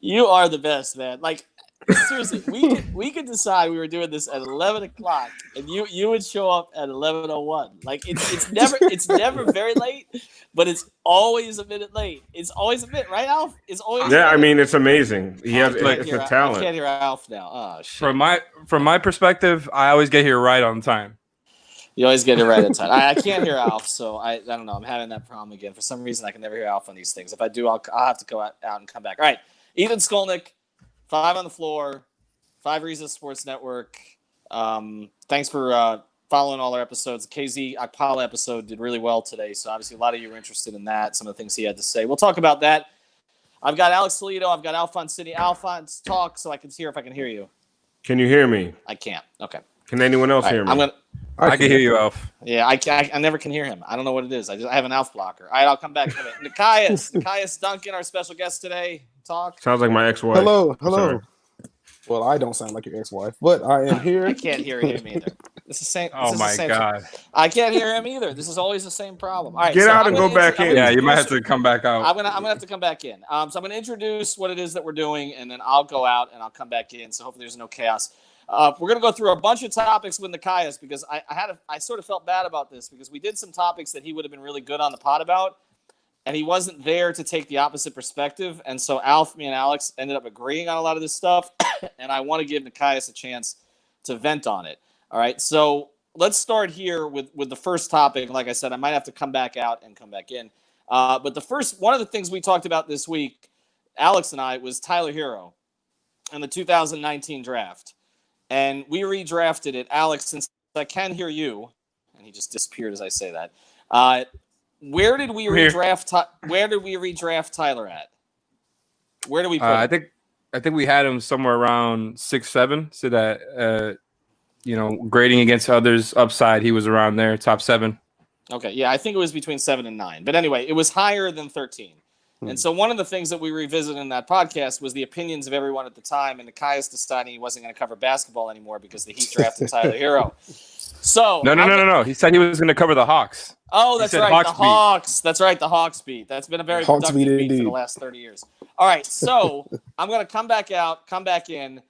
You are the best, man. Like, seriously, we could decide we were doing this at 11 o'clock, and you would show up at 11:01. Like, it's never very late, but it's always a minute late. It's always a minute, right, Alf? It's always yeah. I mean, it's amazing. It's a talent. I can't hear Alf now. Oh shit. From my perspective, I always get here right on time. You always get it right at time. I can't hear Alf, so I don't know. I'm having that problem again. For some reason, I can never hear Alf on these things. If I do, I'll have to go out and come back. All right, Ethan Skolnick, 5 on the floor, 5 Reasons Sports Network. Thanks for following all our episodes. The KZ Akpala episode did really well today, so obviously a lot of you were interested in that, some of the things he had to say. We'll talk about that. I've got Alex Toledo. I've got Alphonse Sidney. Alphonse, talk so I can hear if I can hear you. Can you hear me? I can't. Okay. Can anyone else hear me? I can hear you, Alf. Yeah, I never can hear him. I don't know what it is. I have an Alf blocker. All right, I'll come back to it. Nikias Duncan, our special guest today. Talk. Sounds like my ex-wife. Hello. Sorry. Well, I don't sound like your ex-wife, but I am here. I can't hear him either. It's the same. Oh my God! I can't hear him either. This is always the same problem. All right, get out and go back in. Yeah, you might have to come back out. I'm gonna have to come back in. So I'm gonna introduce what it is that we're doing, and then I'll go out and I'll come back in. So hopefully there's no chaos. We're going to go through a bunch of topics with Nikias because I sort of felt bad about this because we did some topics that he would have been really good on the pod about, and he wasn't there to take the opposite perspective. And so Alf, me, and Alex ended up agreeing on a lot of this stuff, and I want to give Nikias a chance to vent on it. All right, so let's start here with the first topic. Like I said, I might have to come back out and come back in. But one of the things we talked about this week, Alex and I, was Tyler Hero and the 2019 draft. And we redrafted it. Alex, since I can hear you, and he just disappeared as I say that, where did we redraft Tyler at? Where do we put him? I think we had him somewhere around 6-7. So that grading against others upside, he was around there, top 7. Okay, yeah, I think it was between 7 and 9. But anyway, it was higher than 13. And so one of the things that we revisited in that podcast was the opinions of everyone at the time, and Nikias deciding he wasn't going to cover basketball anymore because the Heat drafted Tyler Hero. So No. He said he was going to cover the Hawks. Oh, that's right, the Hawks. That's right, the Hawks beat. That's been a very productive beat for the last 30 years. All right, so I'm going to come back out, come back in,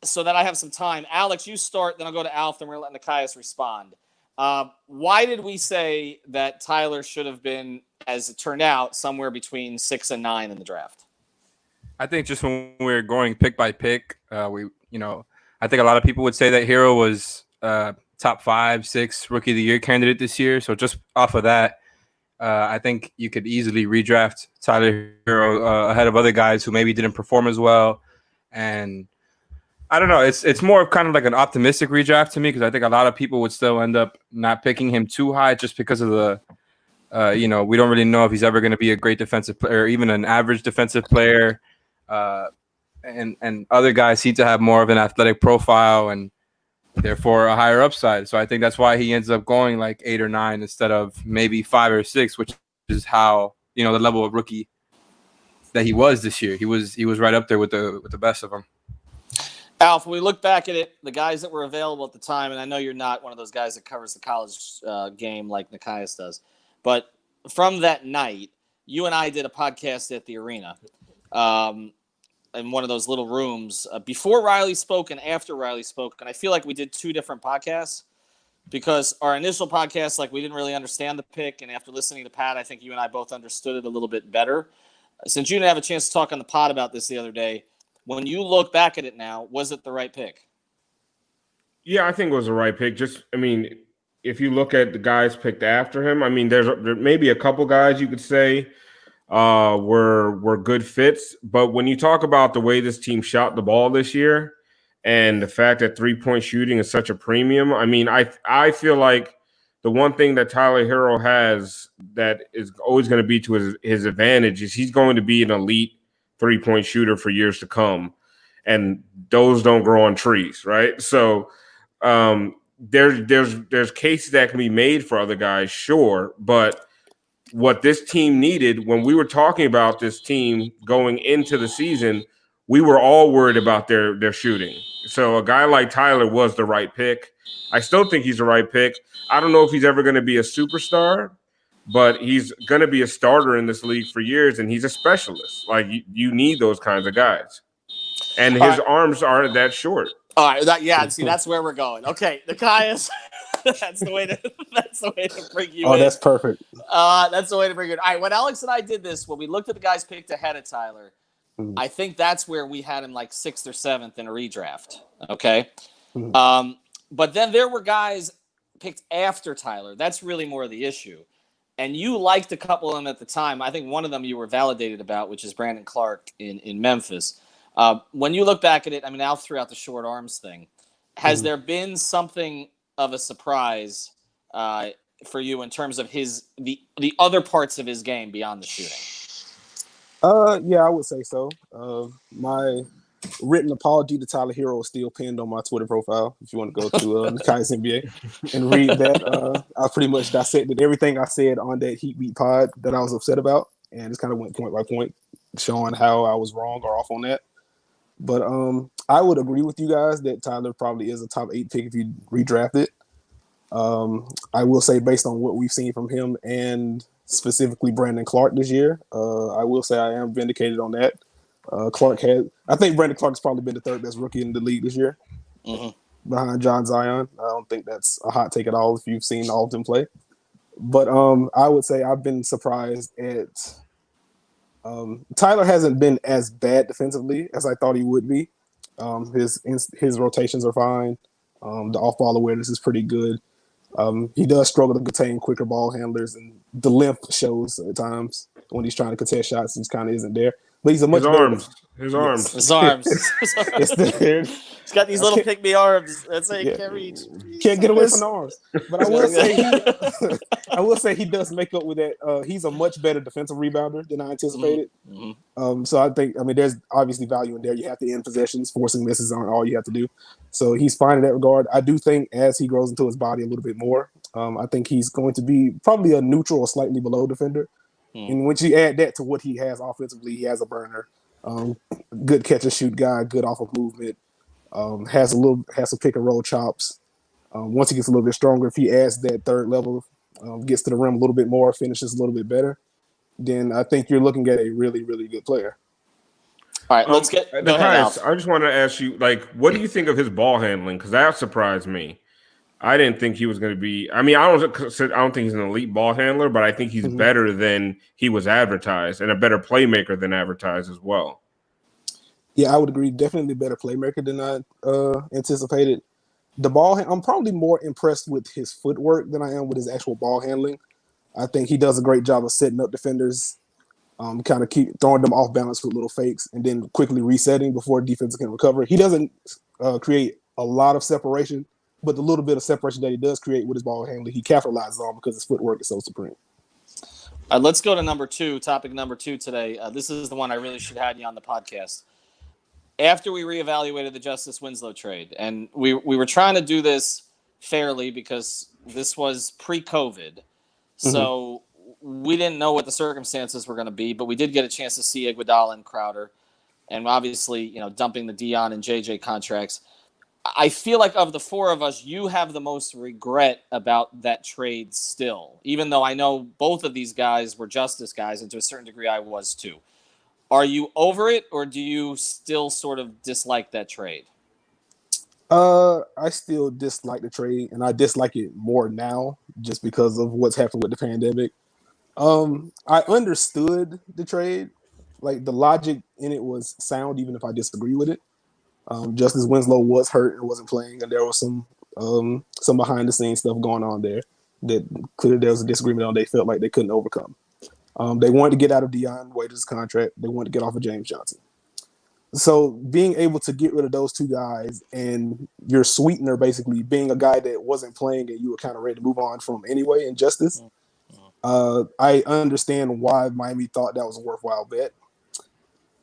so that I have some time. Alex, you start, then I'll go to Alf, then we're going to let Nikias respond. Why did we say that Tyler should have been, as it turned out, somewhere between 6 and 9 in the draft? I think just when we were going pick by pick, I think a lot of people would say that Hero was top 5, 6 Rookie of the Year candidate this year. So just off of that, I think you could easily redraft Tyler Hero ahead of other guys who maybe didn't perform as well. And I don't know. It's more of kind of like an optimistic redraft to me because I think a lot of people would still end up not picking him too high just because of the, we don't really know if he's ever going to be a great defensive player or even an average defensive player. And other guys seem to have more of an athletic profile and therefore a higher upside. So I think that's why he ends up going like 8 or 9 instead of maybe 5 or 6, which is how, the level of rookie that he was this year. He was right up there with the best of them. Alf, when we look back at it, the guys that were available at the time, and I know you're not one of those guys that covers the college game like Nikias does, but from that night, you and I did a podcast at the arena in one of those little rooms before Riley spoke and after Riley spoke, and I feel like we did 2 different podcasts because our initial podcast, like we didn't really understand the pick, and after listening to Pat, I think you and I both understood it a little bit better. Since you didn't have a chance to talk on the pod about this the other day, when you look back at it now, was it the right pick? Yeah, I think it was the right pick. If you look at the guys picked after him, there may be a couple guys you could say were good fits. But when you talk about the way this team shot the ball this year and the fact that 3-point shooting is such a premium, I feel like the one thing that Tyler Hero has that is always going to be to his advantage is he's going to be an elite 3-point shooter for years to come, and those don't grow on trees, right? So there's cases that can be made for other guys, sure, but what this team needed when we were talking about this team going into the season, we were all worried about their shooting. So a guy like Tyler was the right pick. I still think he's the right pick. I don't know if he's ever going to be a superstar, but he's going to be a starter in this league for years, and he's a specialist. Like you need those kinds of guys, and his arms aren't that short. All right, see, that's where we're going. Okay, the Caius. That's the way to bring you in. Oh, that's perfect. That's the way to bring it. All right, when Alex and I did this, when we looked at the guys picked ahead of Tyler, I think that's where we had him like 6th or 7th in a redraft. Okay, but then there were guys picked after Tyler. That's really more of the issue. And you liked a couple of them at the time. I think one of them you were validated about, which is Brandon Clark in Memphis. When you look back at it, I mean, Alf threw out the short arms thing. Has there been something of a surprise for you in terms of the other parts of his game beyond the shooting? Yeah, I would say so. My written apology to Tyler Hero is still pinned on my Twitter profile. If you want to go to Nikai's NBA and read that, I pretty much dissected everything I said on that Heat Beat pod that I was upset about, and just kind of went point by point, showing how I was wrong or off on that. But I would agree with you guys that Tyler probably is a top 8 pick if you redraft it. I will say, based on what we've seen from him and specifically Brandon Clark this year, I will say I am vindicated on that. I think Brandon Clark's probably been the 3rd best rookie in the league this year, behind John Zion. I don't think that's a hot take at all if you've seen all of them play. But I would say I've been surprised at Tyler hasn't been as bad defensively as I thought he would be. His rotations are fine. The off-ball awareness is pretty good. He does struggle to contain quicker ball handlers, and the length shows at times when he's trying to contest shots. He kind of isn't there. But he's a much His arms. He's got these little pick-me arms. That's how you can't reach. Can't get away from the arms. But I will say he does make up with that. He's a much better defensive rebounder than I anticipated. So I think, there's obviously value in there. You have to end possessions. Forcing misses aren't all you have to do. So he's fine in that regard. I do think as he grows into his body a little bit more, I think he's going to be probably a neutral or slightly below defender. And once you add that to what he has offensively, he has a burner, good catch and shoot guy, good off of movement, has some pick and roll chops. Once he gets a little bit stronger, if he adds that 3rd level, gets to the rim a little bit more, finishes a little bit better, then I think you're looking at a really, really good player. All right, let's get. Go ahead, Alf. I just want to ask you, what do you think of his ball handling? Because that surprised me. I didn't think he was going to be. I don't think he's an elite ball handler, but I think he's better than he was advertised, and a better playmaker than advertised as well. Yeah, I would agree. Definitely a better playmaker than I anticipated. The ball, I'm probably more impressed with his footwork than I am with his actual ball handling. I think he does a great job of setting up defenders, kind of keep throwing them off balance with little fakes, and then quickly resetting before defense can recover. He doesn't create a lot of separation, but the little bit of separation that he does create with his ball handling, he capitalizes on because his footwork is so supreme. Let's go to number 2, topic number 2 today. This is the one I really should have you on the podcast. After we reevaluated the Justice Winslow trade, and we were trying to do this fairly because this was pre-COVID, so we didn't know what the circumstances were going to be, but we did get a chance to see Iguodala and Crowder, and obviously, dumping the Dion and JJ contracts. I feel like of the 4 of us, you have the most regret about that trade still, even though I know both of these guys were Justice guys, and to a certain degree I was too. Are you over it, or do you still sort of dislike that trade? I still dislike the trade, and I dislike it more now just because of what's happened with the pandemic. I understood the trade. Like, the logic in it was sound, even if I disagree with it. Justice Winslow was hurt and wasn't playing, and there was some behind the scenes stuff going on there that clearly there was a disagreement on. They felt like they couldn't overcome. They wanted to get out of Dion Waiters' contract. They wanted to get off of James Johnson. So being able to get rid of those 2 guys and your sweetener basically being a guy that wasn't playing and you were kind of ready to move on from anyway in Justice, I understand why Miami thought that was a worthwhile bet.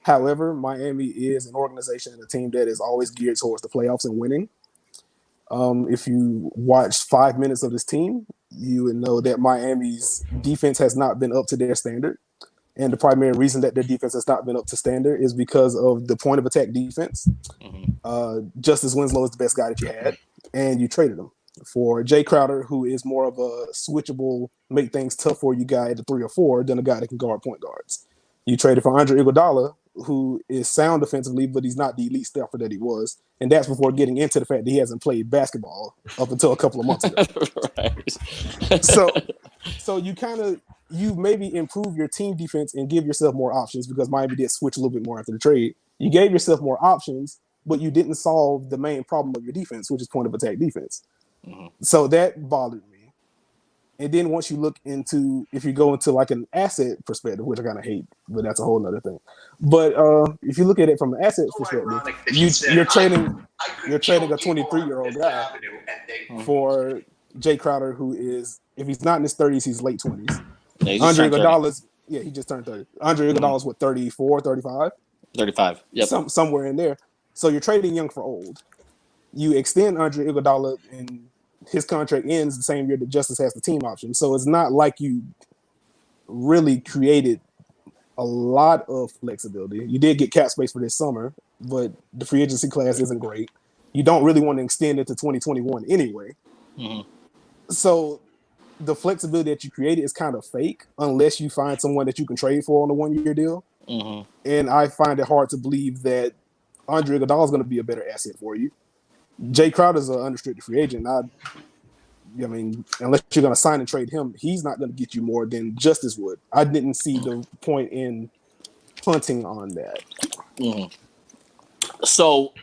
However, Miami is an organization and a team that is always geared towards the playoffs and winning. If you watch 5 minutes of this team, you would know that Miami's defense has not been up to their standard. And the primary reason that their defense has not been up to standard is because of the point of attack defense. Justice Winslow is the best guy that you had, and you traded him. for Jay Crowder, who is more of a switchable, make things tough for you guy at the 3 or 4 than a guy that can guard point guards. You traded for Andre Iguodala, who is sound defensively, but he's not the elite stepper that he was. And that's before getting into the fact that he hasn't played basketball up until a couple of months ago. Right. So you maybe improve your team defense and give yourself more options because Miami did switch a little bit more after the trade. You gave yourself more options, but you didn't solve the main problem of your defense, which is point of attack defense. Mm-hmm. So that bothered me. And then once you look into, if you go into like an asset perspective, which I kind of hate, but that's a whole other thing. But if you look at it from an asset perspective, you're trading a 23-year-old guy for Jay Crowder, who is, if he's not in his 30s, he's late 20s. Yeah, Andre Iguodala's, he just turned 30. Andre Iguodala's what, 34, 35? 35, yep. Somewhere in there. So you're trading young for old. You extend Andre Iguodala and his contract ends the same year that Justice has the team option. So it's not like you really created a lot of flexibility. You did get cap space for this summer, but the free agency class isn't great. You don't really want to extend it to 2021 anyway. Mm-hmm. So the flexibility that you created is kind of fake unless you find someone that you can trade for on a 1-year deal. Mm-hmm. And I find it hard to believe that Andre Iguodala is going to be a better asset for you. Jay Crowder's an unrestricted free agent. I mean, unless you're going to sign and trade him, he's not going to get you more than Justice would. I didn't see the point in punting on that. Mm-hmm. So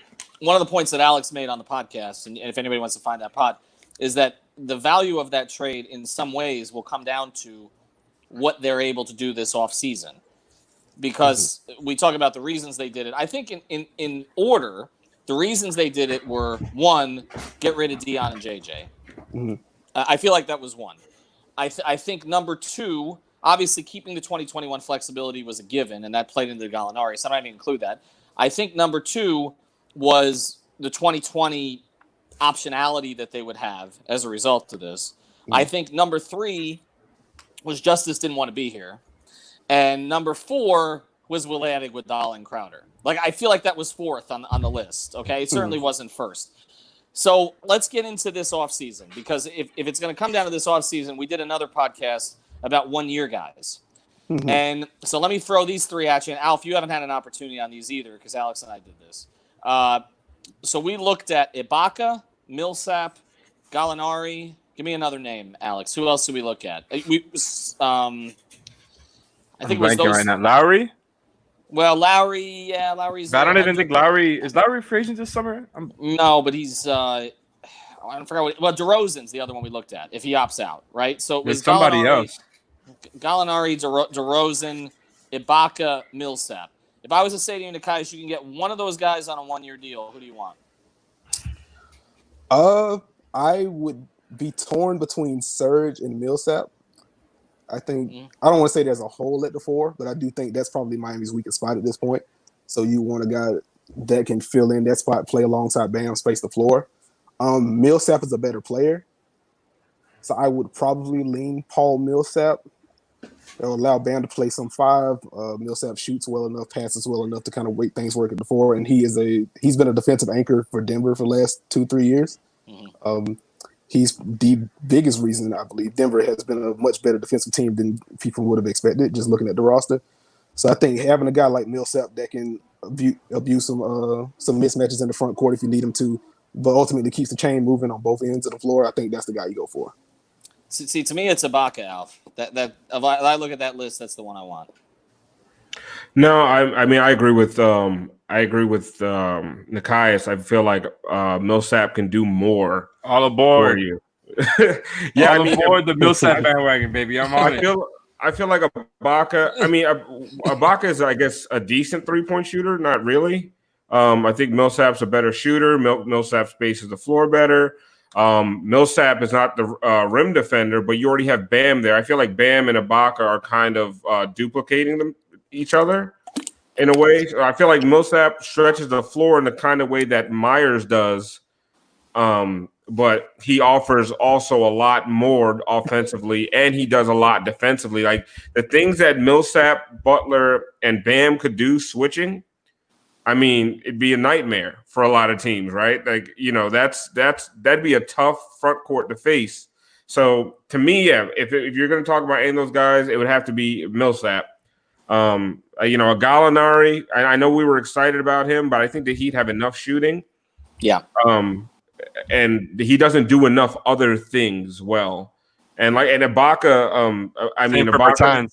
one of the points that Alex made on the podcast, and if anybody wants to find that pod, is that the value of that trade in some ways will come down to what they're able to do this offseason. Because we talk about the reasons they did it. I think in order, the reasons they did it were, one, get rid of Dion and JJ. Mm-hmm. I feel like that was one. I think number two, obviously keeping the 2021 flexibility was a given, and that played into the Gallinari, so I'm not even include that. I think number two was the 2020 optionality that they would have as a result of this. Mm-hmm. I think number three was Justice didn't want to be here. And number four was Will adding with Dahl and Crowder. Like, I feel like that was fourth on the list, okay? It certainly wasn't first. So let's get into this offseason, because if it's going to come down to this offseason, we did another podcast about 1-year guys. Mm-hmm. And so let me throw these three at you. And Alf, you haven't had an opportunity on these either because Alex and I did this. So we looked at Ibaka, Millsap, Gallinari. Give me another name, Alex. Who else did we look at? I think it was those. Right now. Lowry? Well, Lowry's. I don't even think Lowry is Lowry free agent this summer. No, but he's. I forgot what. DeRozan's the other one we looked at. If he opts out, right? So it was somebody else. Gallinari, DeRozan, Ibaka, Millsap. If I was to say to you, Nikias, you can get one of those guys on a 1-year deal. Who do you want? I would be torn between Serge and Millsap. I think I don't want to say there's a hole at the 4, but I do think that's probably Miami's weakest spot at this point. So you want a guy that can fill in that spot, play alongside Bam, space the floor. Millsap is a better player, so I would probably lean Paul Millsap. That will allow Bam to play some 5. Millsap shoots well enough, passes well enough to kind of make things work at the 4, and he's been a defensive anchor for Denver for the last 2-3 years. Mm-hmm. He's the biggest reason I believe Denver has been a much better defensive team than people would have expected, just looking at the roster. So I think having a guy like Millsap that can abuse some mismatches in the front court if you need him to, but ultimately keeps the chain moving on both ends of the floor, I think that's the guy you go for. See, to me, it's Ibaka, Alf. That if I look at that list, that's the one I want. No, I mean I agree with Nikias. I feel like Millsap can do more. All aboard for you. Yeah, all aboard the Millsap bandwagon, baby. I'm on it. I feel like Ibaka. I mean, Ibaka is, I guess, a decent 3-point shooter. Not really. I think Millsap's a better shooter. Millsap spaces the floor better. Millsap is not the rim defender, but you already have Bam there. I feel like Bam and Ibaka are kind of duplicating each other in a way. So I feel like Millsap stretches the floor in the kind of way that Myers does, but he offers also a lot more offensively, and he does a lot defensively. Like the things that Millsap, Butler, and Bam could do switching, I mean, it'd be a nightmare for a lot of teams, right? Like, that'd be a tough front court to face. So to me, yeah, if you're going to talk about any of those guys, it would have to be Millsap. A Gallinari, I know we were excited about him, but I think the Heat have enough shooting. Yeah. And he doesn't do enough other things well. And Ibaka, Ibaka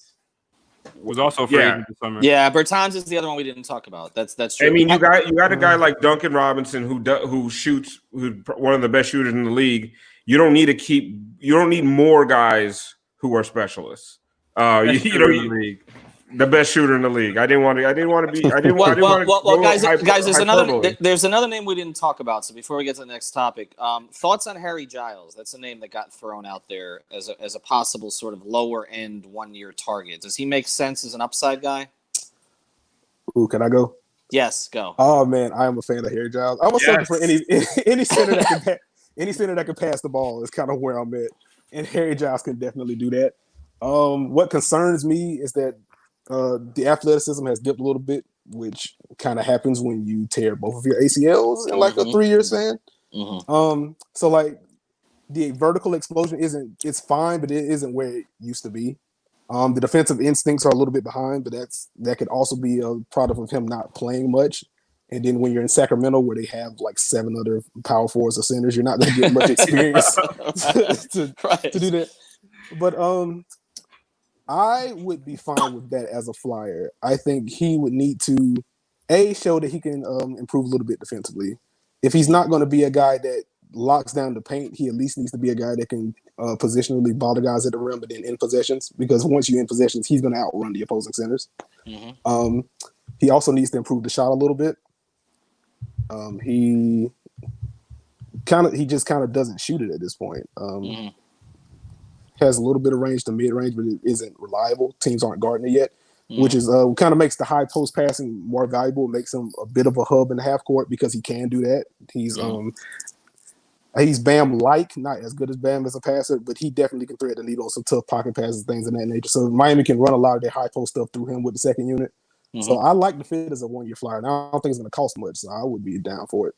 was also free agent this summer. Yeah, Bertans is the other one we didn't talk about. That's true. I mean, you got a guy like Duncan Robinson who's one of the best shooters in the league. You don't need more guys who are specialists. The best shooter in the league. I didn't want to be. Guys. There's another name we didn't talk about. So before we get to the next topic, thoughts on Harry Giles? That's a name that got thrown out there as a possible sort of lower end 1 year target. Does he make sense as an upside guy? Ooh, can I go? Yes, go. Oh man, I am a fan of Harry Giles. I was looking for any center that can pass the ball is kind of where I'm at, and Harry Giles can definitely do that. What concerns me is that the athleticism has dipped a little bit, which kind of happens when you tear both of your ACLs in like a 3-year span. Mm-hmm. So like the vertical explosion it's fine, but it isn't where it used to be. The defensive instincts are a little bit behind, but that could also be a product of him not playing much. And then when you're in Sacramento, where they have like 7 other power forwards or centers, you're not going to get much experience to do that. But I would be fine with that as a flyer. I think he would need to show that he can improve a little bit defensively. If he's not going to be a guy that locks down the paint, he at least needs to be a guy that can positionally bother guys at the rim, but then in possessions, because once you're in possessions, he's going to outrun the opposing centers. Mm-hmm. He also needs to improve the shot a little bit. He just kind of doesn't shoot it at this point. Has a little bit of range to mid-range, but it isn't reliable. Teams aren't guarding it yet, which is kind of makes the high post passing more valuable. Makes him a bit of a hub in the half court because he can do that. He's Bam-like, not as good as Bam as a passer, but he definitely can thread the needle on some tough pocket passes, things of that nature. So Miami can run a lot of their high post stuff through him with the second unit. Mm-hmm. So I like the fit as a 1 year flyer. And I don't think it's going to cost much, so I would be down for it.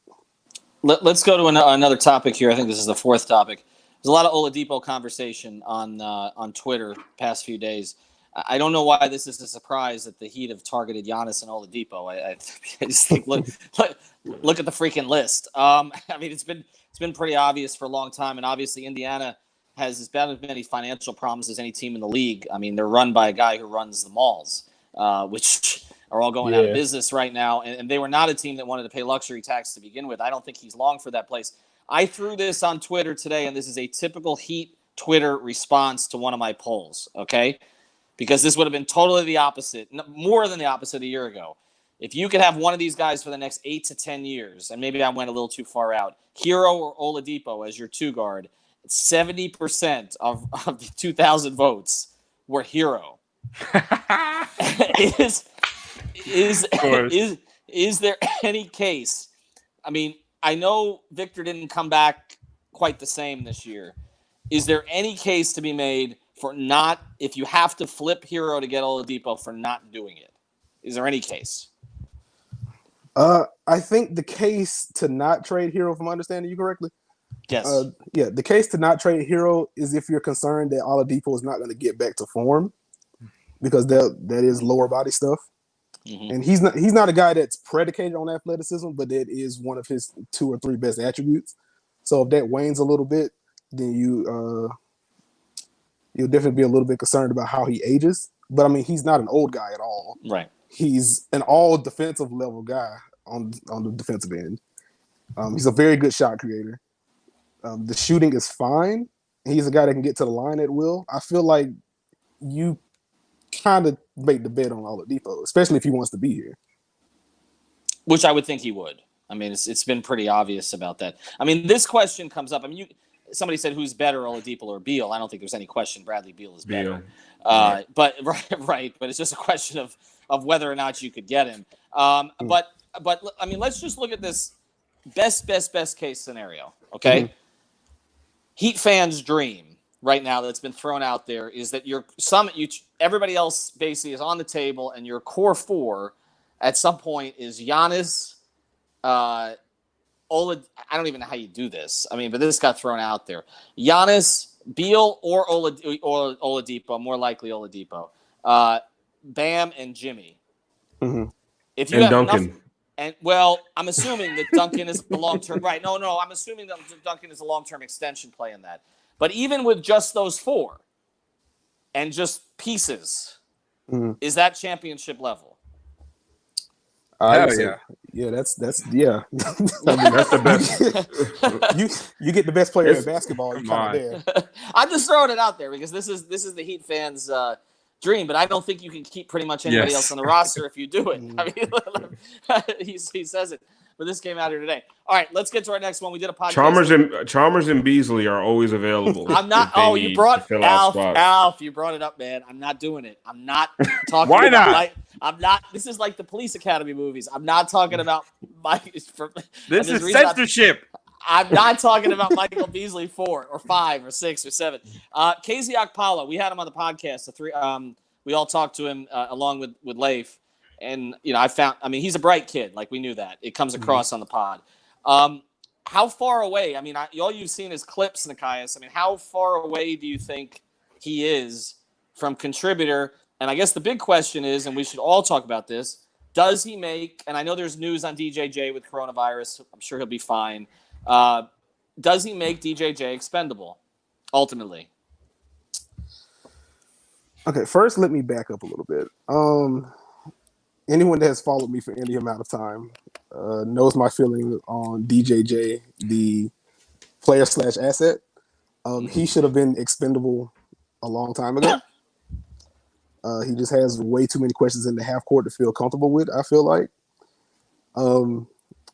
Let's go to another topic here. I think this is the fourth topic. There's a lot of Oladipo conversation on Twitter past few days. I don't know why this is a surprise that the Heat have targeted Giannis and Oladipo. I just think look at the freaking list. I mean, it's been pretty obvious for a long time, and obviously Indiana has about as many financial problems as any team in the league. I mean, they're run by a guy who runs the malls, which are all going out of business right now, and they were not a team that wanted to pay luxury tax to begin with. I don't think he's long for that place. I threw this on Twitter today, and this is a typical Heat Twitter response to one of my polls, okay? Because this would have been totally the opposite, more than the opposite a year ago. If you could have one of these guys for the next 8 to 10 years, and maybe I went a little too far out, Hero or Oladipo as your two guard, 70% of the 2,000 votes were Hero. Is there any case? I mean, I know Victor didn't come back quite the same this year. Is there any case to be made for not, if you have to flip Hero to get Oladipo, for not doing it? Is there any case? I think the case to not trade Hero, if I'm understanding you correctly. Yes. The case to not trade Hero is if you're concerned that Oladipo is not going to get back to form, because that is lower body stuff. Mm-hmm. And he's not a guy that's predicated on athleticism, but that is one of his 2 or 3 best attributes. So if that wanes a little bit, then you'll definitely be a little bit concerned about how he ages. But I mean, he's not an old guy at all. Right. He's an all defensive level guy on the defensive end. He's a very good shot creator. The shooting is fine. He's a guy that can get to the line at will. I feel like you kind of make the bet on Oladipo, especially if he wants to be here. Which I would think he would. I mean, it's been pretty obvious about that. I mean, this question comes up. I mean, somebody said who's better, Oladipo or Beal? I don't think there's any question. Bradley Beal is better. But it's just a question of whether or not you could get him. But I mean, let's just look at this best case scenario. Okay, mm-hmm. Heat fans' dream right now that's been thrown out there is that everybody else basically is on the table, and your core 4 at some point is Giannis, I don't even know how you do this. I mean, but this got thrown out there. Giannis, Beal, or Oladipo, more likely Oladipo. Bam and Jimmy. Mm-hmm. If you And have Duncan. enough, and well, I'm assuming that Duncan is the long-term. Right? No, I'm assuming that Duncan is a long-term extension play in that. But even with just those four, and just pieces, is that championship level? Hell yeah. Yeah, that's yeah. That's the best. you get the best player It's- in basketball. You come kind on. of there. I'm just throwing it out there because this is the Heat fans' dream, but I don't think you can keep pretty much anybody Yes. else on the roster if you do it. I mean, he says it, but this came out here today. All right, let's get to our next one. We did a podcast. Chalmers and Beasley are always available. I'm not. if they Oh, need you to brought fill out spots. Alf. You brought it up, man. I'm not doing it. I'm not talking. Why about not? I'm not. This is like the Police Academy movies. I'm not talking about Mike. This is censorship. I'm not talking about Michael Beasley 4 or 5 or 6 or 7. KZ Okpala, we had him on the podcast. We all talked to him along with Leif, and he's a bright kid. Like we knew that. It comes across on the pod. How far away? I mean, all you've seen is clips, Nikias. I mean, how far away do you think he is from contributor? And I guess the big question is, and we should all talk about this, does he make, and I know there's news on DJJ with coronavirus. I'm sure he'll be fine. Does he make DJJ expendable, ultimately? Okay, first let me back up a little bit. Anyone that has followed me for any amount of time knows my feeling on DJJ, the player/asset. He should have been expendable a long time ago. He just has way too many questions in the half court to feel comfortable with, I feel like.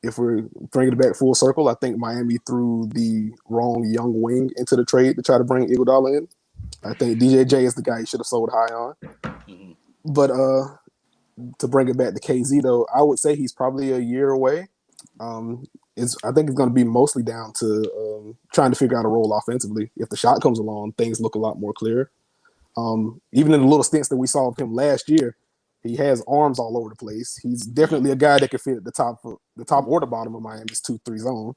If we're bringing it back full circle, I think Miami threw the wrong young wing into the trade to try to bring Iguodala in. I think DJJ is the guy he should have sold high on. Mm-hmm. But to bring it back to KZ, though, I would say he's probably a year away. I think it's going to be mostly down to trying to figure out a role offensively. If the shot comes along, things look a lot more clear. Even in the little stints that we saw of him last year, he has arms all over the place. He's definitely a guy that can fit at the top or the bottom of Miami's 2-3 zone.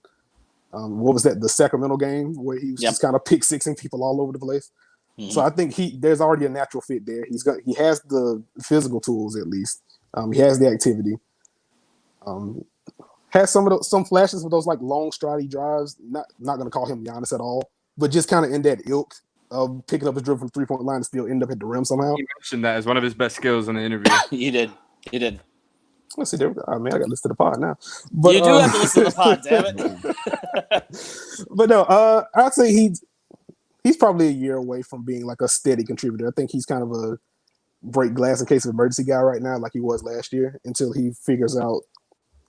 What was that? The Sacramento game where he was just kind of pick-sixing people all over the place. Mm-hmm. So I think there's already a natural fit there. He has the physical tools at least. He has the activity. Has some flashes with those like long stridey drives. Not going to call him Giannis at all, but just kind of in that ilk of picking up his dribble from 3-point line and still end up at the rim somehow. He mentioned that as one of his best skills in the interview. He did. Let's see, there we go. I mean, I got to listen to the pod now. But, you do have to listen to the pod, damn it. But no, I'd say he's probably a year away from being like a steady contributor. I think he's kind of a break glass in case of emergency guy right now, like he was last year, until he figures out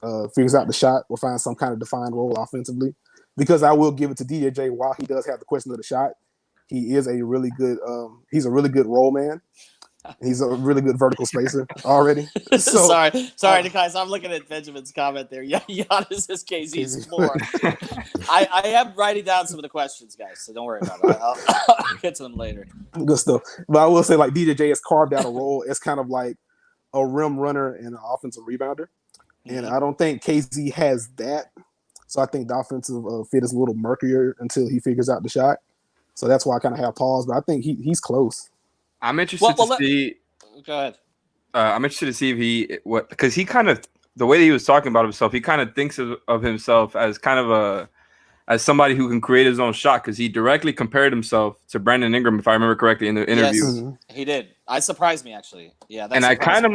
the shot or finds some kind of defined role offensively. Because I will give it to DJJ, while he does have the question of the shot, he is a really good he's a really good roll man. He's a really good vertical spacer already. So, sorry, guys. I'm looking at Benjamin's comment there. Yeah, Giannis is KZ's floor. I am writing down some of the questions, guys, so don't worry about it. I'll get to them later. Good stuff. But I will say, like, DJJ has carved out a role as kind of like a rim runner and an offensive rebounder. And I don't think KZ has that. So I think the offensive fit is a little murkier until he figures out the shot. So that's why I kind of have pause. But I think he's close. I'm interested to see. Go ahead. I'm interested to see if because he kind of, the way that he was talking about himself, he kind of thinks of himself as kind of as somebody who can create his own shot, because he directly compared himself to Brandon Ingram, if I remember correctly, in the interview. Yes, he did. It surprised me, actually. Yeah, and I kind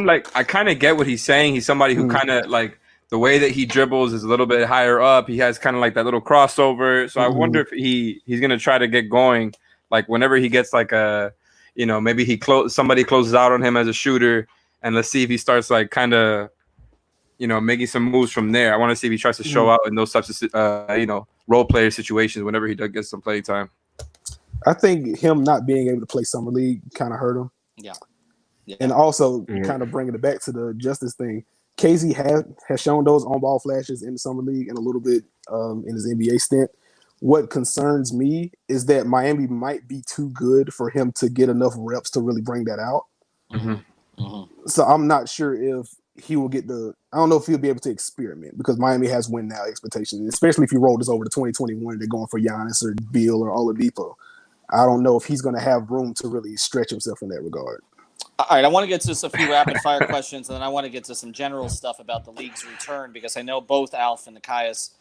of get what he's saying. He's somebody who kind of like the way that he dribbles is a little bit higher up. He has kind of like that little crossover. So I wonder if he's gonna try to get going, like whenever he gets like a, maybe somebody closes out on him as a shooter, and let's see if he starts like kind of, making some moves from there. I want to see if he tries to show out in those types of, role player situations whenever he does get some play time. I think him not being able to play summer league kind of hurt him. Yeah. And also kind of bringing it back to the justice thing. KZ has shown those on-ball flashes in the summer league and a little bit in his NBA stint. What concerns me is that Miami might be too good for him to get enough reps to really bring that out. So I'm not sure if he will get the. I don't know if he'll be able to experiment because Miami has win now expectations, especially if you roll this over to 2021. They're going for Giannis or Beal or Oladipo. I don't know if he's going to have room to really stretch himself in that regard. All right, I want to get to just a few rapid fire questions, and then I want to get to some general stuff about the league's return because I know both Alf and Nikias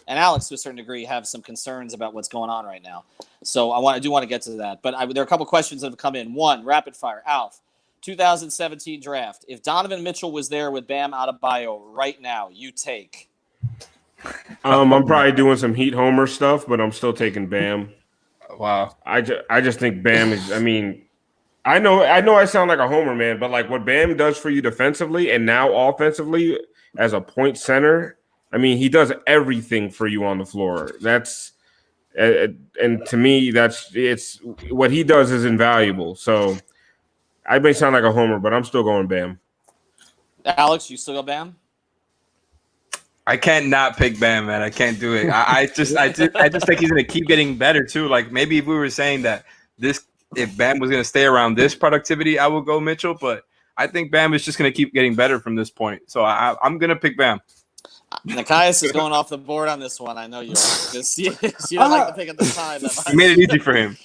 and Alex, to a certain degree, have some concerns about what's going on right now. So I do want to get to that. But there are a couple questions that have come in. One, rapid fire. Alf, 2017 draft. If Donovan Mitchell was there with Bam Adebayo right now, you take? I'm probably doing some Heat Homer stuff, but I'm still taking Bam. Wow. I just think Bam is. I mean, I know I sound like a homer, man, but like what Bam does for you defensively and now offensively as a point center, I mean, he does everything for you on the floor. That's and to me, it's what he does is invaluable. So I may sound like a homer, but I'm still going Bam. Alex, you still go Bam? I can't not pick Bam, man. I can't do it. I just think he's gonna keep getting better too. Like maybe if we were saying that if Bam was gonna stay around this productivity, I would go Mitchell. But I think Bam is just gonna keep getting better from this point. So I'm gonna pick Bam. Nikias is going off the board on this one. I know you are. Because you don't like to pick at the time. You made it easy for him.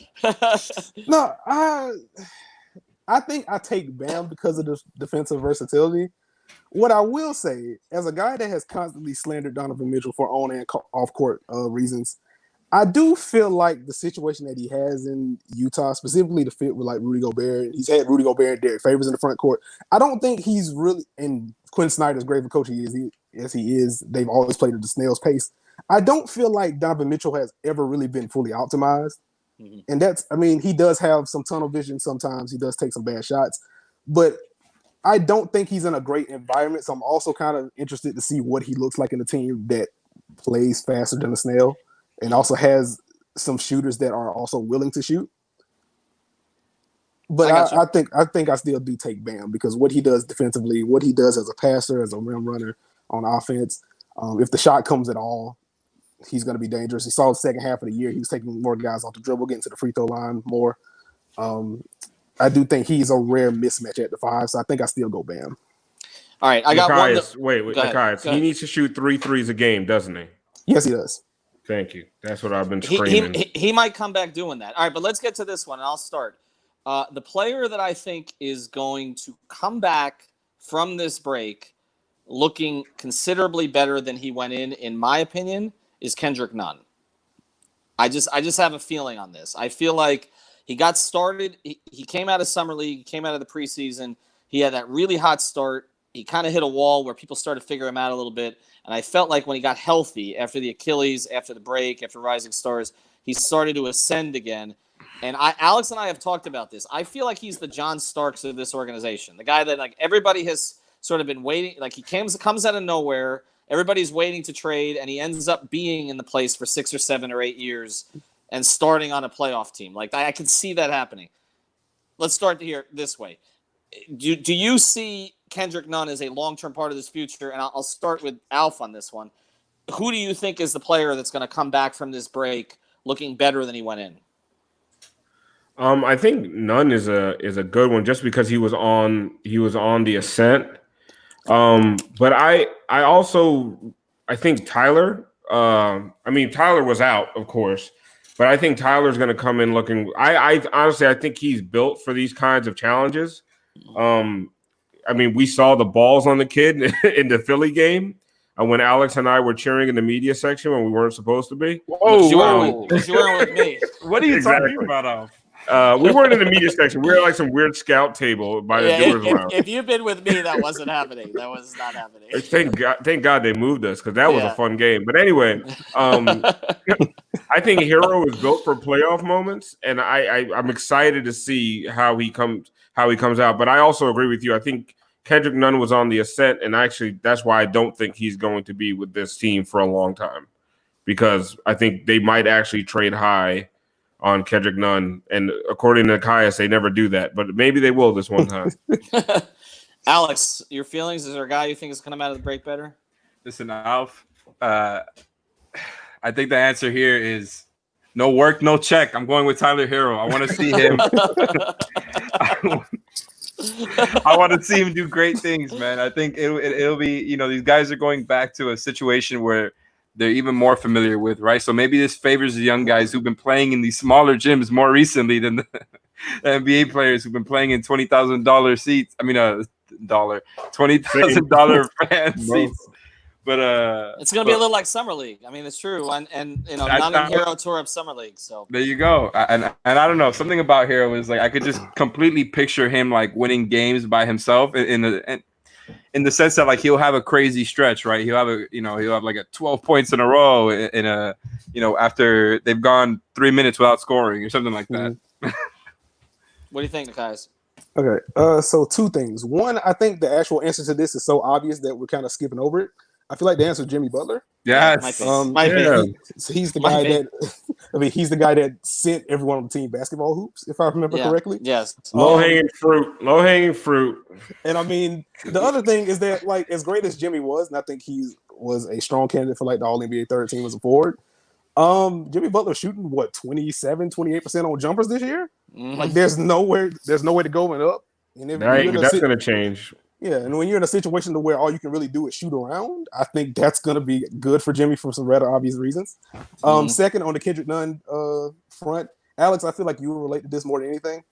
No, I think I take Bam because of the defensive versatility. What I will say, as a guy that has constantly slandered Donovan Mitchell for on and off court reasons, I do feel like the situation that he has in Utah, specifically the fit with like Rudy Gobert, he's had Rudy Gobert and Derek Favors in the front court. I don't think he's really, and Quinn Snyder's great of a coach he is, they've always played at the snail's pace. I don't feel like Donovan Mitchell has ever really been fully optimized. Mm-hmm. And that's, I mean, he does have some tunnel vision sometimes. He does take some bad shots. But I don't think he's in a great environment. So I'm also kind of interested to see what he looks like in a team that plays faster than a snail and also has some shooters that are also willing to shoot. But I think I still do take Bam because what he does defensively, what he does as a passer, as a rim runner on offense, if the shot comes at all, he's going to be dangerous. You saw the second half of the year, he was taking more guys off the dribble, getting to the free throw line more. I do think he's a rare mismatch at the 5, so I think I still go Bam. All right, I got Nikias, one. Wait, Nikias. He needs to shoot 3 threes a game, doesn't he? Yes, he does. Thank you. That's what I've been screaming. He might come back doing that. All right, but let's get to this one, and I'll start. The player that I think is going to come back from this break looking considerably better than he went in my opinion, is Kendrick Nunn. I just have a feeling on this. I feel like he got started. He came out of Summer League, came out of the preseason. He had that really hot start. He kind of hit a wall where people started to figure him out a little bit. And I felt like when he got healthy after the Achilles, after the break, after Rising Stars, he started to ascend again. And Alex and I have talked about this. I feel like he's the John Starks of this organization. The guy that like everybody has sort of been waiting. Like he comes out of nowhere. Everybody's waiting to trade, and he ends up being in the place for 6 or 7 or 8 years and starting on a playoff team. Like I can see that happening. Let's start here this way. Do you see Kendrick Nunn as a long-term part of this future? And I'll start with Alf on this one. Who do you think is the player that's going to come back from this break looking better than he went in? I think Nunn is a good one just because he was on the ascent. But I think Tyler. Tyler was out, of course, but I think Tyler's going to come in looking. I honestly think he's built for these kinds of challenges. We saw the balls on the kid in the Philly game when Alex and I were cheering in the media section when we weren't supposed to be. Whoa! You weren't with me. What are you talking about, Alf? We weren't in the media section. We were like some weird scout table by the doors lounge. If you've been with me, that wasn't happening. That was not happening. Thank God they moved us because that was a fun game. But anyway, I think Hero is built for playoff moments, and I'm excited to see how he comes out. But I also agree with you. I think Kendrick Nunn was on the ascent, and actually that's why I don't think he's going to be with this team for a long time because I think they might actually trade high on Kendrick Nunn, and according to Caius, they never do that, but maybe they will this one time. Alex, your feelings? Is there a guy you think is going to come out of the break better? Listen, Alf, I think the answer here is no work, no check. I'm going with Tyler Hero. I want to see him. I want to see him do great things, man. I think it'll be, these guys are going back to a situation where they're even more familiar with, right? So maybe this favors the young guys who've been playing in these smaller gyms more recently than the NBA players who've been playing in $20,000 seats. I mean, $20,000 fan seats. But it's gonna be a little like Summer League. I mean, it's true, and None and Hero tore up Summer League. So there you go. And I don't know, something about Hero is like I could just completely picture him like winning games by himself in the sense that like he'll have a crazy stretch, right? He'll have like a 12 points in a row in a after they've gone 3 minutes without scoring or something like that. What do you think, guys? Okay, so two things. One, I think the actual answer to this is so obvious that we're kind of skipping over it. I feel like the answer is Jimmy Butler. Yes. He's the guy that he's the guy that sent everyone on the team basketball hoops, if I remember correctly. Yes. Low-hanging fruit. And I mean, the other thing is that, like, as great as Jimmy was, and I think he was a strong candidate for like the All-NBA third team as a forward, Jimmy Butler shooting 28% on jumpers this year. Mm-hmm. Like, there's no way to go and up. And if that's going to change. Yeah, and when you're in a situation to where all you can really do is shoot around, I think that's going to be good for Jimmy for some rather obvious reasons. Second, on the Kendrick Nunn front, Alex, I feel like you will relate to this more than anything.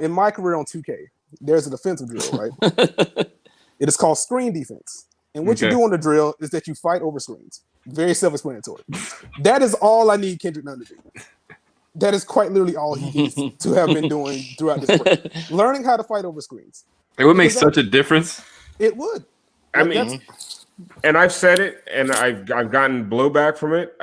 In my career on 2K, there's a defensive drill, right? It is called screen defense. And what you do on the drill is that you fight over screens. Very self-explanatory. That is all I need Kendrick Nunn to do. That is quite literally all he needs to have been doing throughout this break. Learning how to fight over screens. It would make such a difference. It would. I mean, and I've said it, and I've gotten blowback from it.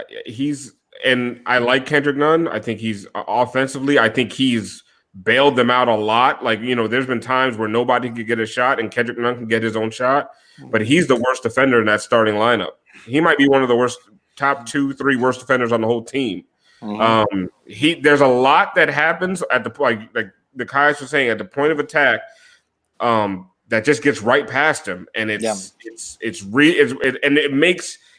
And I like Kendrick Nunn. I think he's offensively, I think he's bailed them out a lot. Like, there's been times where nobody could get a shot and Kendrick Nunn can get his own shot, but he's the worst defender in that starting lineup. He might be one of the worst, top 2-3 worst defenders on the whole team. Mm-hmm. There's a lot that happens at the like the Kais was saying, at the point of attack, that just gets right past him, and it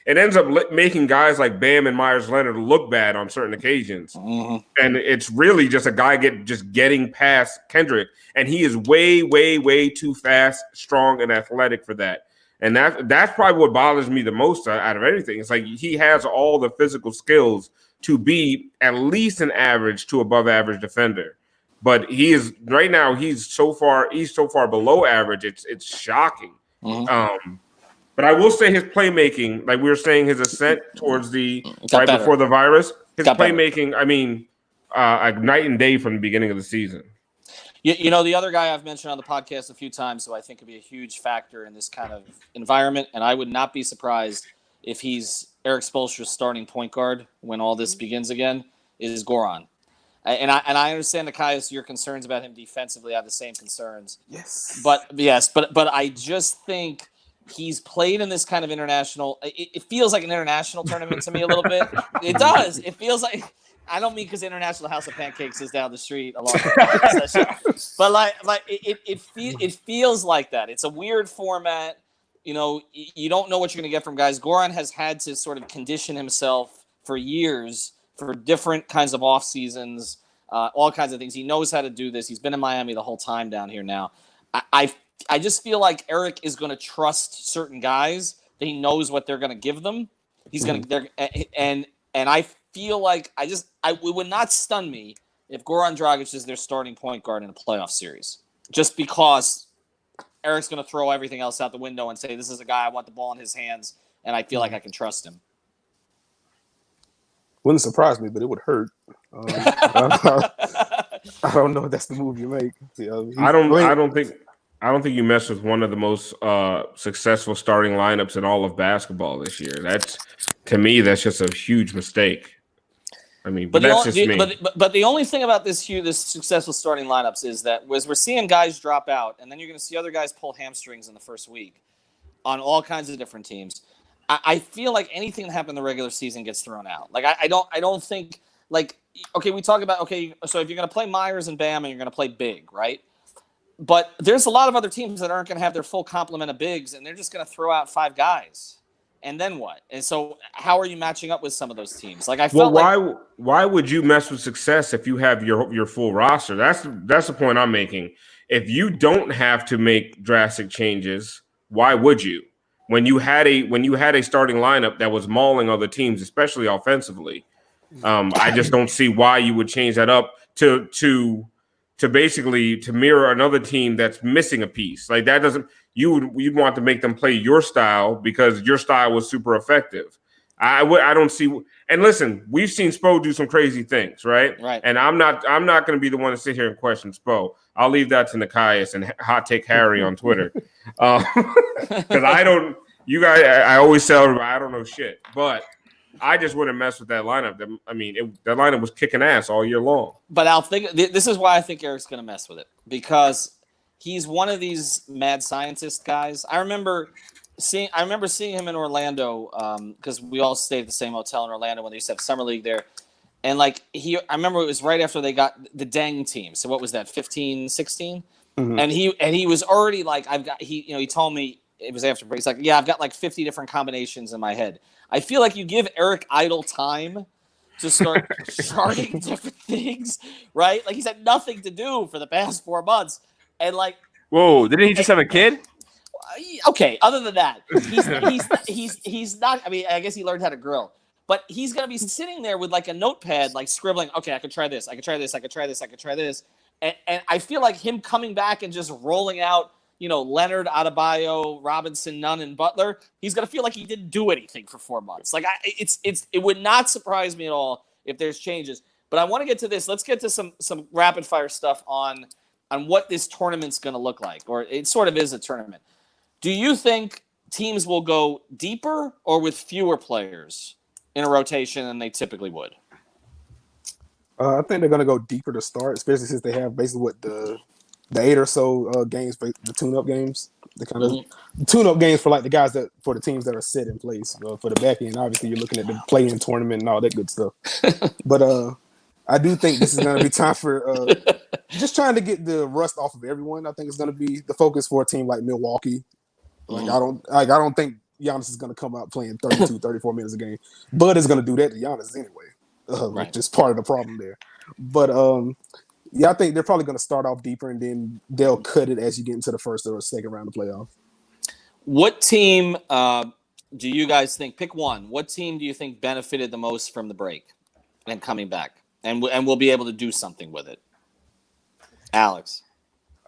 ends up making guys like Bam and Myers Leonard look bad on certain occasions. Mm-hmm. And it's really just a guy getting past Kendrick, and he is way, way, way too fast, strong, and athletic for that. And that's probably what bothers me the most out of anything. It's like he has all the physical skills to be at least an average to above average defender. But he is right now. He's so far below average. It's shocking. Mm-hmm. But I will say his playmaking, like we were saying, his ascent towards before the virus, his playmaking. I mean, like night and day from the beginning of the season. The other guy I've mentioned on the podcast a few times, who I think could be a huge factor in this kind of environment, and I would not be surprised if he's Eric Spoelstra's starting point guard when all this begins again, is Goran. And I understand, Nikias, your concerns about him defensively. I have the same concerns. But I just think he's played in this kind of international. It feels like an international tournament to me a little bit. It does. It feels like. I don't mean because International House of Pancakes is down the street along but it feels like that. It's a weird format. You don't know what you're going to get from guys. Goran has had to sort of condition himself for years for different kinds of off seasons, all kinds of things. He knows how to do this. He's been in Miami the whole time down here now. I just feel like Eric is going to trust certain guys that he knows what they're going to give them. He's going to, and I feel like it would not stun me if Goran Dragic is their starting point guard in a playoff series, just because Eric's going to throw everything else out the window and say, this is a guy I want the ball in his hands, and I feel like I can trust him. Wouldn't surprise me, but it would hurt. I don't know if that's the move you make. I don't think you mess with one of the most successful starting lineups in all of basketball this year. To me, that's just a huge mistake. I mean, but that's just me. But the only thing about this successful starting lineups is that we're seeing guys drop out, and then you're going to see other guys pull hamstrings in the first week on all kinds of different teams. I feel like anything that happened in the regular season gets thrown out. Like I don't think, like, okay, we talk about, okay, so if you're going to play Myers and Bam and you're going to play big, right? But there's a lot of other teams that aren't going to have their full complement of bigs, and they're just going to throw out 5 guys. And then what? And so how are you matching up with some of those teams? Like, I felt why would you mess with success if you have your full roster? That's the point I'm making. if you don't have to make drastic changes, why would you? When you had a starting lineup that was mauling other teams, especially offensively, I just don't see why you would change that up to basically to mirror another team that's missing a piece. Like that doesn't you'd want to make them play your style because your style was super effective. I don't see. And listen, we've seen Spo do some crazy things, right? Right. And I'm not going to be the one to sit here and question Spo. I'll leave that to Nikias and Hot Take Harry on Twitter, because I don't. You guys, I always tell everybody I don't know shit, but I just wouldn't mess with that lineup. That lineup was kicking ass all year long. But I'll think this is why I think Eric's going to mess with it, because he's one of these mad scientist guys. I remember seeing him in Orlando because we all stayed at the same hotel in Orlando when they used to have summer league there. And like I remember it was right after they got the Deng team. So what was that, 15, 16? Mm-hmm. And he was already like, he told me it was after break. He's like, yeah, I've got like 50 different combinations in my head. I feel like you give Eric idle time to start charting different things, right? Like he's had nothing to do for the past 4 months. And like, whoa, didn't he just have a kid? Okay, other than that, he's not. I mean, I guess he learned how to grill, but he's gonna be sitting there with like a notepad, like scribbling. Okay, I could try this. I could try this. I could try this. I could try this. And I feel like him coming back and just rolling out, Leonard, Adebayo, Robinson, Nunn, and Butler. He's gonna feel like he didn't do anything for 4 months. Like it would not surprise me at all if there's changes. But I want to get to this. Let's get to some rapid fire stuff on what this tournament's gonna look like, or it sort of is a tournament. Do you think teams will go deeper or with fewer players in a rotation than they typically would? I think they're going to go deeper to start, especially since they have basically the 8 or so games, the tune-up games, the kind of tune-up games for like the guys for the teams that are set in place. For the back end, obviously you're looking at the play-in tournament and all that good stuff. But I do think this is going to be time for just trying to get the rust off of everyone. I think it's going to be the focus for a team like Milwaukee. Like I don't think Giannis is going to come out playing 32, 34 minutes a game. Bud is going to do that to Giannis anyway, right. Which is part of the problem there. But I think they're probably going to start off deeper and then they'll cut it as you get into the first or second round of playoffs. What team do you guys think? Pick one. What team do you think benefited the most from the break and coming back, and will be able to do something with it? Alex.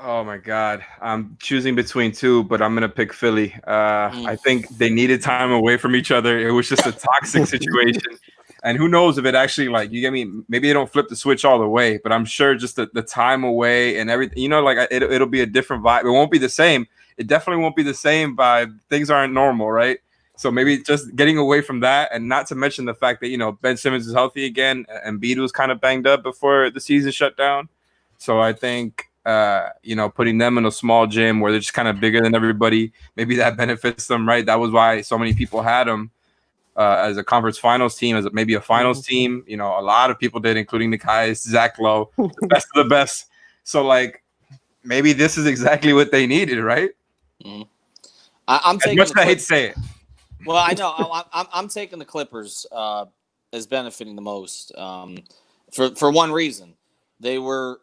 Oh my God, I'm choosing between two, but I'm gonna pick Philly. I think they needed time away from each other. It was just a toxic situation, and who knows if it actually, like, you get me? Maybe they don't flip the switch all the way, but I'm sure just the time away and everything. It'll be a different vibe. It won't be the same. It definitely won't be the same vibe. Things aren't normal, right? So maybe just getting away from that, and not to mention the fact that Ben Simmons is healthy again, and Embiid was kind of banged up before the season shut down. So I think. Putting them in a small gym where they're just kind of bigger than everybody, maybe that benefits them, right? That was why so many people had them as a conference finals team, as maybe a finals team. A lot of people did, including Nikias, Zach Lowe, the best of the best. So, like, maybe this is exactly what they needed, right? Mm-hmm. I'm taking as much as I hate to say it. Well, I know I'm taking the Clippers as benefiting the most for one reason. They were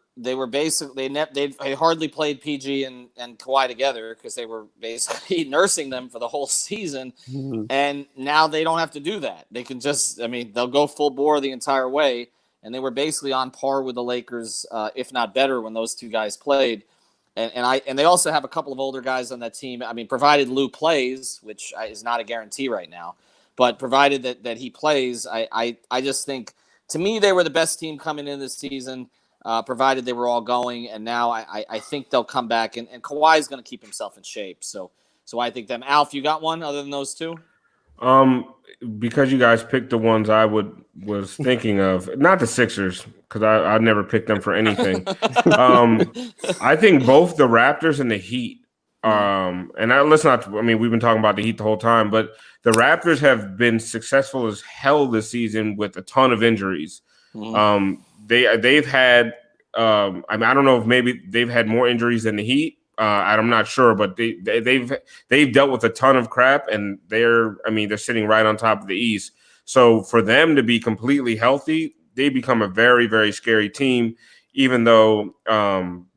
basically they hardly played PG and Kawhi together because they were basically nursing them for the whole season, and now they don't have to do that. They can just, they'll go full bore the entire way, and they were basically on par with the Lakers, if not better, when those two guys played. And they also have a couple of older guys on that team. Provided Lou plays, which is not a guarantee right now, but provided that he plays, I just think, to me, they were the best team coming in this season. Provided they were all going, and now I think they'll come back, and Kawhi is going to keep himself in shape. So I think them. Alf, you got one other than those two? Because you guys picked the ones I was thinking of, not the Sixers, because I never picked them for anything. I think both the Raptors and the Heat. We've been talking about the Heat the whole time, but the Raptors have been successful as hell this season with a ton of injuries. They've had I don't know if maybe they've had more injuries than the Heat. I'm not sure, but they've dealt with a ton of crap, and they're sitting right on top of the East. So for them to be completely healthy, they become a very, very scary team. Even though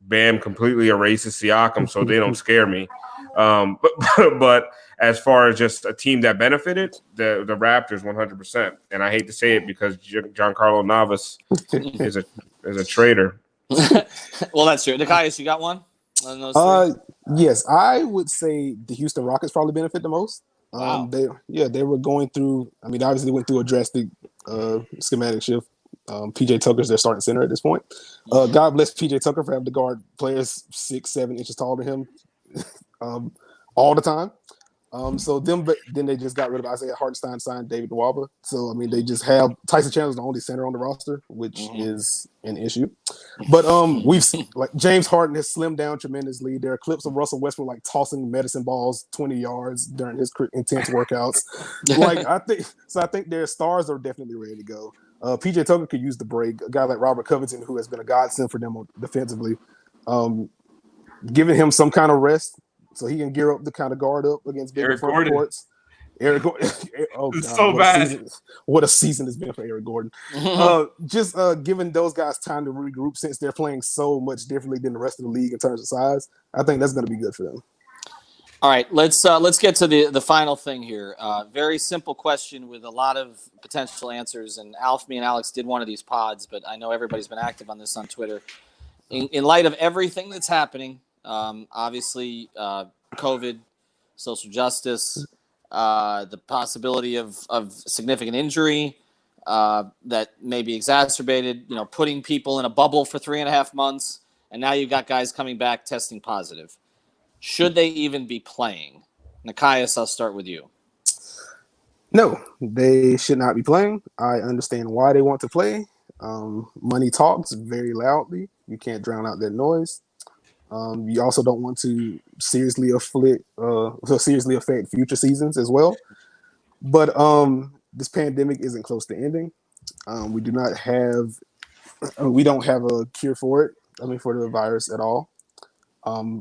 Bam completely erases Siakam, so they don't scare me. But as far as just a team that benefited, the Raptors 100%. And I hate to say it because Giancarlo Navas is a traitor. Well, that's true. Nikias, you got one on those three? Yes, I would say the Houston Rockets probably benefit the most. Wow. They were going through. I mean, obviously went through a drastic schematic shift. PJ Tucker's their starting center at this point. God bless PJ Tucker for having to guard players 6-7 inches taller than him all the time. But then they just got rid of Isaiah Hartenstein, signed David Nwaba. So I mean, they just have Tyson Chandler's the only center on the roster, which is an issue. But we've seen, like, James Harden has slimmed down tremendously. There are clips of Russell Westbrook like tossing medicine balls 20 yards during his intense workouts. I think their stars are definitely ready to go. PJ Tucker could use the break. A guy like Robert Covington, who has been a godsend for them defensively, giving him some kind of rest so he can gear up to kind of guard up against bigger front courts. Eric Gordon. Oh, God, so bad. What a season it's been for Eric Gordon. Just giving those guys time to regroup since they're playing so much differently than the rest of the league in terms of size. I think that's going to be good for them. All right, let's get to the final thing here. Very simple question with a lot of potential answers. And Alf, me and Alex did one of these pods, but I know everybody's been active on this on Twitter. In light of everything that's happening, obviously COVID, social justice, the possibility of significant injury that may be exacerbated, putting people in a bubble for 3.5 months, and now you've got guys coming back testing positive. Should they even be playing? Nikias, I'll start with you. No, they should not be playing. I understand why they want to play. Money talks very loudly. You can't drown out that noise. You also don't want to seriously affect future seasons as well. But this pandemic isn't close to ending. We don't have a cure for it. For the virus at all.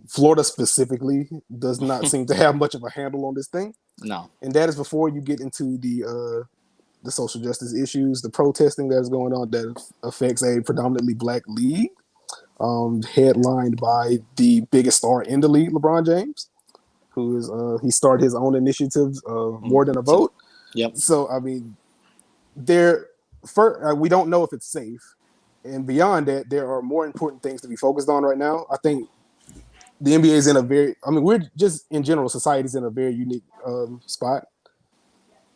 Florida specifically does not seem to have much of a handle on this thing. No. And that is before you get into the social justice issues, the protesting that is going on that affects a predominantly black league, headlined by the biggest star in the league, LeBron James, who is he started his own initiative, More Than a Vote. Yep. So we don't know if it's safe, and beyond that, there are more important things to be focused on right now. I think the NBA is in we're just in general, society's in a very unique spot,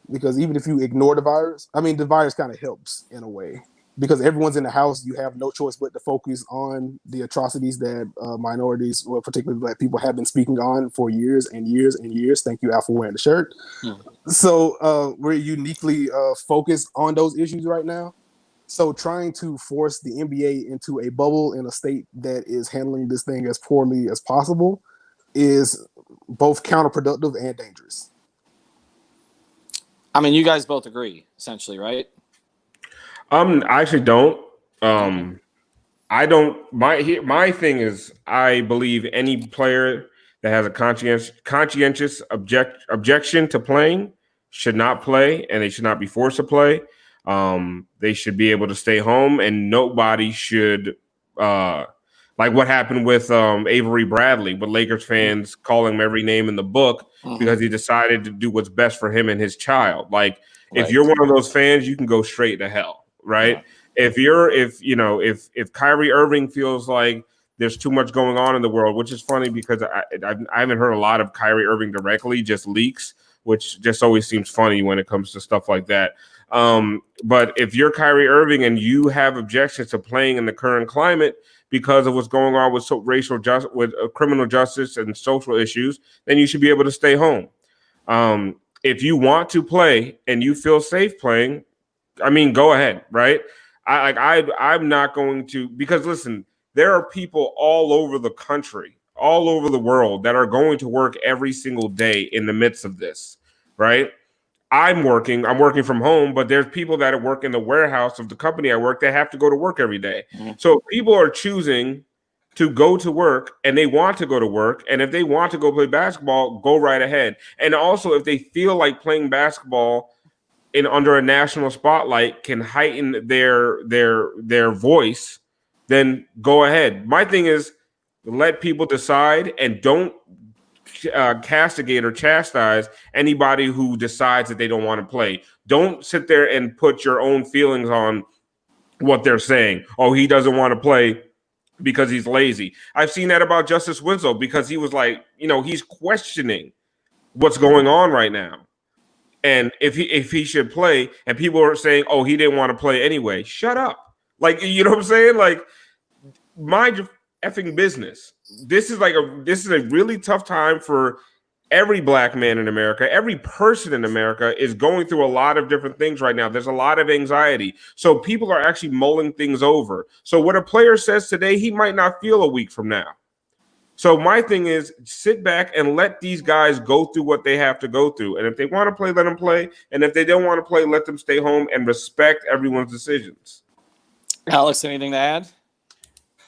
because even if you ignore the virus, the virus kind of helps in a way, because everyone's in the house. You have no choice but to focus on the atrocities that minorities, well, particularly black people, have been speaking on for years and years and years. Thank you, Al, for wearing the shirt. So we're uniquely focused on those issues right now. So trying to force the NBA into a bubble in a state that is handling this thing as poorly as possible is both counterproductive and dangerous. You guys both agree, essentially, right? I actually don't. I don't. My thing is, I believe any player that has a conscientious objection to playing should not play, and they should not be forced to play. They should be able to stay home, and nobody should like what happened with Avery Bradley, with Lakers fans calling him every name in the book because he decided to do what's best for him and his child. Like, if you're one of those fans, you can go straight to hell, right? Yeah. If Kyrie Irving feels like there's too much going on in the world, which is funny because I haven't heard a lot of Kyrie Irving directly, just leaks, which just always seems funny when it comes to stuff like that. But if you're Kyrie Irving and you have objections to playing in the current climate because of what's going on with criminal justice and social issues, then you should be able to stay home. If you want to play and you feel safe playing, go ahead, right? I'm not going to, because listen, there are people all over the country, all over the world that are going to work every single day in the midst of this, right? I'm working from home, but there's people that work in the warehouse of the company I work that have to go to work every day. So people are choosing to go to work, and they want to go to work. And if they want to go play basketball, go right ahead. And also, if they feel like playing basketball under a national spotlight can heighten their voice, then go ahead. My thing is, Let people decide, and don't castigate or chastise anybody who decides that they don't want to play. Don't sit there and put your own feelings on what they're saying. Oh, he doesn't want to play because he's lazy. I've seen that about Justice Winslow, because he was like, he's questioning what's going on right now. And if he should play, and people are saying, oh, he didn't want to play anyway, shut up. Like, you know what I'm saying? Like, mind your effing business. This is a really tough time for every black man in America. Every person in America is going through a lot of different things right now. There's a lot of anxiety. So people are actually mulling things over. So what a player says today, he might not feel a week from now. So my thing is, sit back and let these guys go through what they have to go through. And if they want to play, let them play. And if they don't want to play, let them stay home and respect everyone's decisions. Alex, anything to add?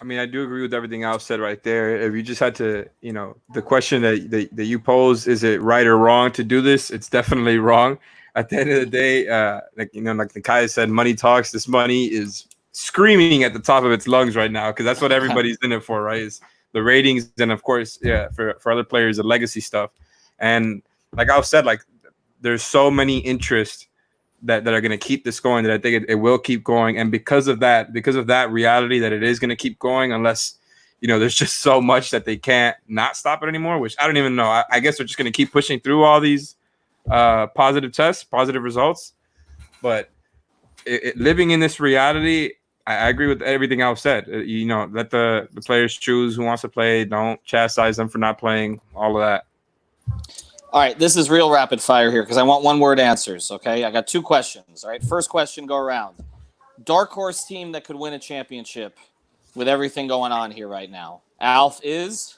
I mean, I do agree with everything Al said right there. If you just had to, the question that you pose, is it right or wrong to do this? It's definitely wrong. At the end of the day, like Nikai said, money talks. This money is screaming at the top of its lungs right now, because that's what everybody's in it for, right? Is the ratings, and of course, for other players, the legacy stuff. And like Al said, like, there's so many interests that are going to keep this going, that I think it will keep going. And because of that reality that it is going to keep going, unless, there's just so much that they can't not stop it anymore, which I don't even know. I guess they're just going to keep pushing through all these positive tests, positive results. But living in this reality, I agree with everything I've said. Let the players choose who wants to play. Don't chastise them for not playing, all of that. All right, this is real rapid fire here because I want one-word answers, okay? I got 2 questions, all right? First question, go around. Dark horse team that could win a championship with everything going on here right now. Alf is?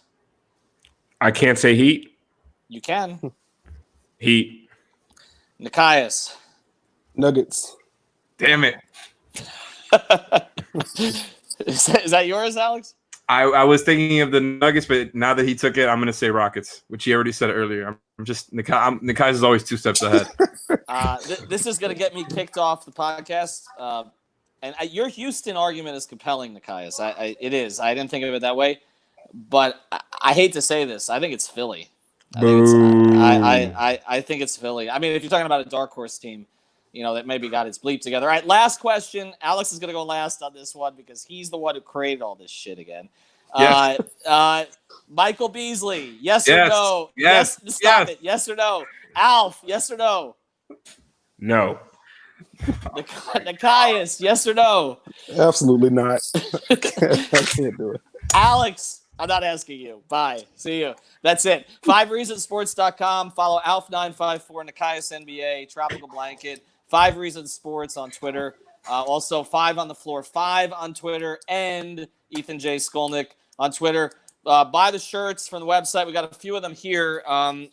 I can't say Heat. You can. Heat. Nikias. Nuggets. Damn it. Is that yours, Alex? I was thinking of the Nuggets, but now that he took it, I'm going to say Rockets, which he already said earlier. I'm just Nikai is always 2 steps ahead. This is going to get me kicked off the podcast. And your Houston argument is compelling, Nikias. It is. I didn't think of it that way, but I hate to say this. I think it's Philly. I think it's Philly. I mean, if you're talking about a dark horse team, that maybe got its bleep together. All right, last question. Alex is going to go last on this one because he's the one who created all this shit again. Yes. Michael Beasley, yes or no? Yes. Stop it. Yes or no? Alf, yes or no? No. Nikias, yes or no? Absolutely not. I can't do it. Alex, I'm not asking you. Bye. See you. That's it. 5reasonsports.com. Follow Alf954, Nikias NBA, Tropical Blanket, 5 Reasons Sports on Twitter. Also, 5 on the Floor 5 on Twitter, and Ethan J. Skolnick on Twitter. Buy the shirts from the website. We got a few of them here.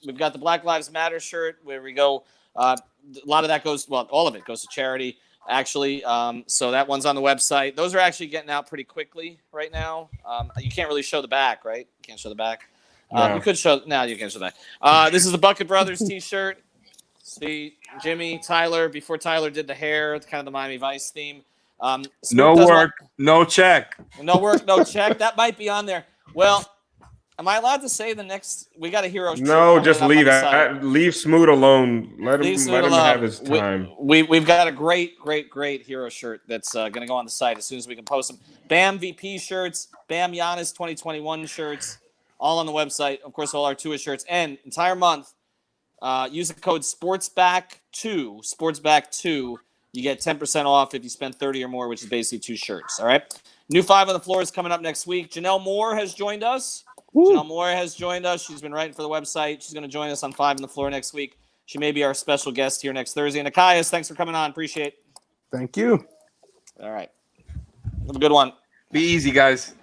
We've got the Black Lives Matter shirt where we go. A lot of that goes, all of it goes to charity, actually. So that one's on the website. Those are actually getting out pretty quickly right now. You can't really show the back, right? You can't show the back. No. You could show. No, you can't show the back. This is the Bucket Brothers T-shirt. See, Jimmy, Tyler, before Tyler did the hair, it's kind of the Miami Vice theme. No work, no check. No work, no check. That might be on there. Well, am I allowed to say the next? We got a hero. No, just leave. Leave Smoot alone. Let him have his time. We've got a great hero shirt that's going to go on the site as soon as we can post them. Bam VP shirts, Bam Giannis 2021 shirts, all on the website. Of course, all our Tua shirts, and entire month. Use the code SPORTSBACK2. You get 10% off if you spend 30 or more, which is basically 2 shirts. All right. New 5 on the Floor is coming up next week. Janelle Moore has joined us. She's been writing for the website. She's going to join us on 5 on the Floor next week. She may be our special guest here next Thursday. And Nikias, thanks for coming on. Appreciate it. Thank you. All right. Have a good one. Be easy, guys.